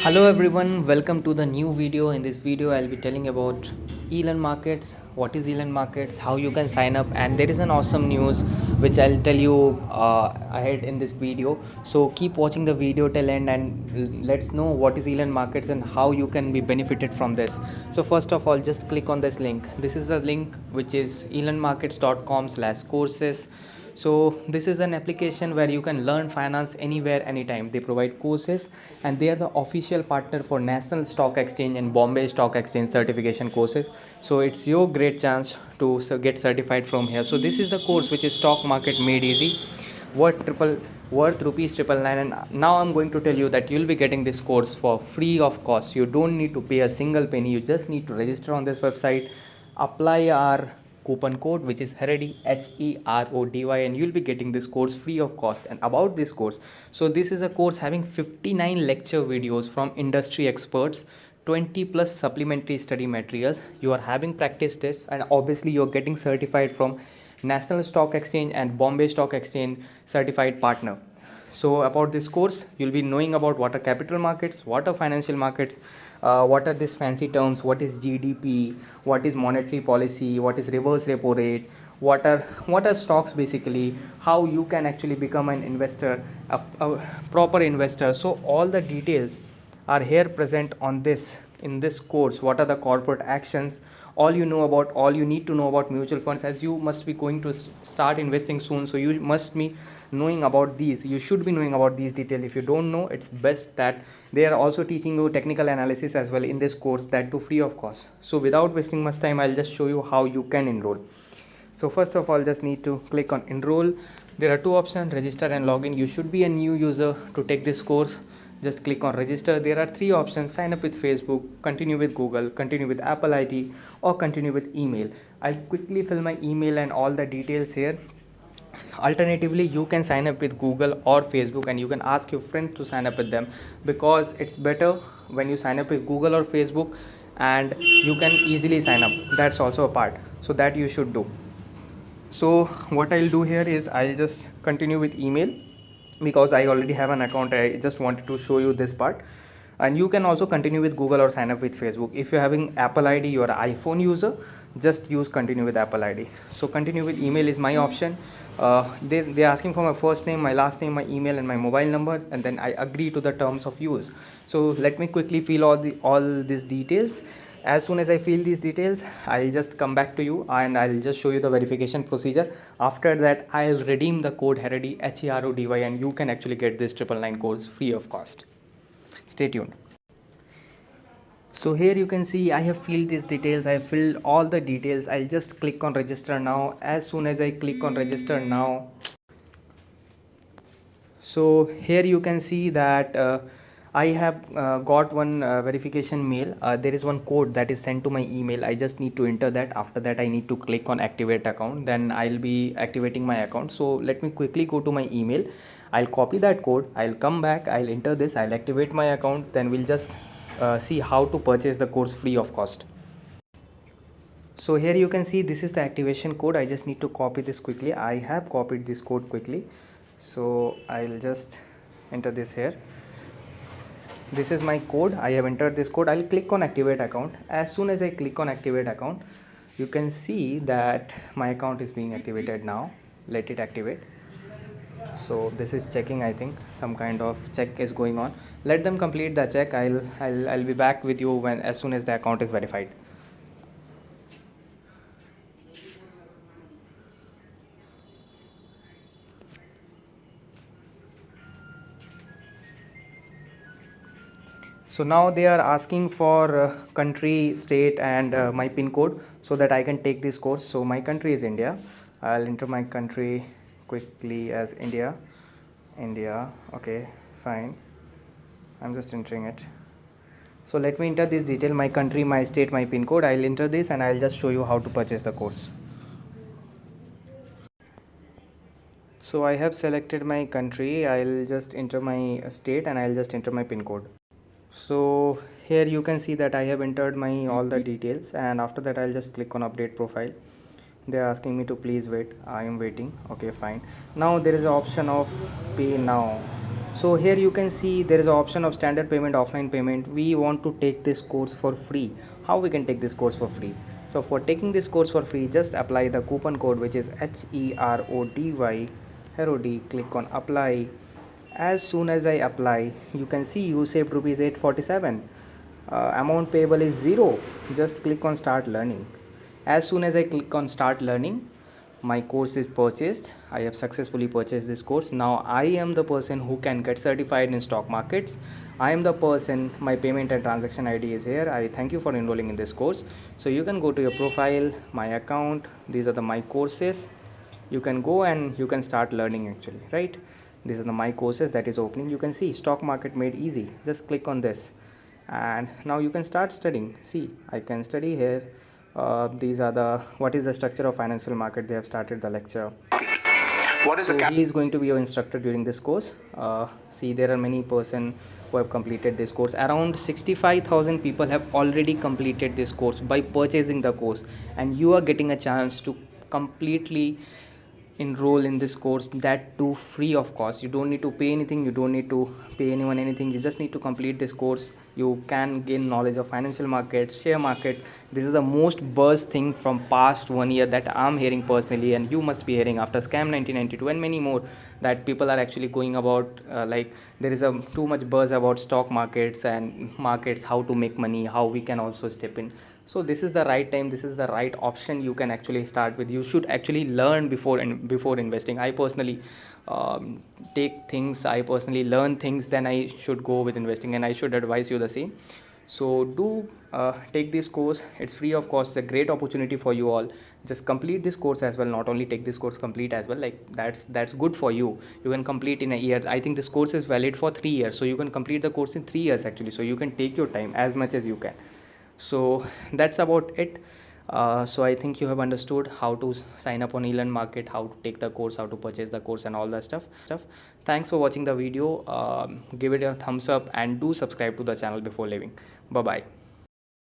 Hello everyone, welcome to the new video. In this video I'll be telling about Elon Markets, what is Elon Markets, how you can sign up, and there is an awesome news which I'll tell you ahead in this video. So keep watching the video till end and let's know what is Elon Markets and how you can be benefited from this. So first of all, just click on this link. This is a link which is elonmarkets.com/courses. So this is an application where you can learn finance anywhere anytime. They provide courses and they are the official partner for National Stock Exchange and Bombay Stock Exchange certification courses. So it's your great chance to get certified from here. So this is the course which is stock market made easy, worth rupees 999. And now I'm going to tell you that you'll be getting this course for free of cost. You don't need to pay a single penny. You just need to register on this website, apply our coupon code which is Herody, HERODY, and you'll be getting this course free of cost. And about this course, so this is a course having 59 lecture videos from industry experts, 20 plus supplementary study materials. You are having practice tests, and obviously you're getting certified from National Stock Exchange and Bombay Stock Exchange certified partner. So about this course, you'll be knowing about what are capital markets, what are financial markets, what are these fancy terms, what is GDP, what is monetary policy, what is reverse repo rate, what are stocks basically, how you can actually become an investor, a proper investor. So all the details are here present on this in this course. What are the corporate actions, all you need to know about mutual funds, as you must be going to start investing soon. So you must be knowing about these, you should be knowing about these details. If you don't know, it's best that they are also teaching you technical analysis as well in this course, that too free of cost. So without wasting much time, I'll just show you how you can enroll. So first of all, just need to click on enroll. There are two options, register and login. You should be a new user to take this course. Just click on register. There are three options: sign up with Facebook, continue with Google, continue with Apple ID, or continue with email. I'll quickly fill my email and all the details here. Alternatively, you can sign up with Google or Facebook, and you can ask your friends to sign up with them, because it's better when you sign up with Google or Facebook and you can easily sign up. That's also a part, so that you should do. So what I'll do here is I'll just continue with email, because I already have an account. I just wanted to show you this part. And you can also continue with Google or sign up with Facebook. If you're having Apple ID, you're an iPhone user, just use continue with Apple ID. So continue with email is my option. They're asking for my first name, my last name, my email, and my mobile number, and then I agree to the terms of use. So let me quickly fill all these details. As soon as I fill these details, I'll just come back to you and I'll just show you the verification procedure. After that, I'll redeem the code Herody, HERODY, and you can actually get this 999 course free of cost. Stay tuned. So here you can see I have filled these details. I filled all the details. I'll just click on register now. As soon as I click on register now, so here you can see that I have got one verification mail. There is one code that is sent to my email. I just need to enter that. After that, I need to click on activate account. Then I'll be activating my account. So let me quickly go to my email. I'll copy that code. I'll come back. I'll enter this. I'll activate my account. Then we'll just see how to purchase the course free of cost. So here you can see this is the activation code. I just need to copy this quickly. I have copied this code quickly. So I'll just enter this here. This is my code. I have entered this code. I'll click on activate account. As soon as I click on activate account, you can see that my account is being activated now. Let it activate. So this is checking. I think some kind of check is going on. Let them complete the check. I'll be back with you when as soon as the account is verified. So now they are asking for country, state, and my pin code, so that I can take this course. So my country is India. I'll enter my country quickly as India. Okay, fine. I'm just entering it. So let me enter this detail: my country, my state, my pin code. I'll enter this and I'll just show you how to purchase the course. So I have selected my country. I'll just enter my state and I'll just enter my pin code. So here you can see that I have entered my all the details, and after that I'll just click on update profile. They're asking me to please wait. I am waiting. Okay, fine. Now there is an option of pay now. So here you can see there is an option of standard payment, offline payment. We want to take this course for free. How we can take this course for free? So for taking this course for free, just apply the coupon code, which is HERODY. Click on apply. As soon as I apply, you can see you saved rupees 847. Amount payable is 0. Just click on start learning. As soon as I click on start learning, my course is purchased. I have successfully purchased this course. Now I am the person who can get certified in stock markets. I am the person, my payment and transaction ID is here. I thank you for enrolling in this course. So you can go to your profile, my account. These are the my courses. You can go and you can start learning actually, right? These are the my courses that is opening. You can see stock market made easy. Just click on this and now you can start studying. See, I can study here. These are the what is the structure of financial market. They have started the lecture. What is so he is going to be your instructor during this course. See, there are many person who have completed this course. Around 65,000 people have already completed this course by purchasing the course, and you are getting a chance to completely enroll in this course, that too free of cost. You don't need to pay anything, you don't need to pay anyone anything, you just need to complete this course. You can gain knowledge of financial markets, share market. This is the most buzz thing from past 1 year that I'm hearing personally, and you must be hearing after scam 1992 and many more, that people are actually going about like there is a too much buzz about stock markets and markets, how to make money, how we can also step in. So this is the right time, this is the right option you can actually start with. You should actually learn before investing. I personally take things, I personally learn things, then I should go with investing, and I should advise you the same. So do take this course. It's free of cost. It's a great opportunity for you all. Just complete this course as well. Not only take this course, complete as well. Like that's good for you. You can complete in a year. I think this course is valid for 3 years, so you can complete the course in 3 years actually. So you can take your time as much as you can. So that's about it. So I think you have understood how to sign up on eLearn Market, how to take the course, how to purchase the course, and all that stuff. Thanks for watching the video. Give it a thumbs up and do subscribe to the channel before leaving. Bye bye.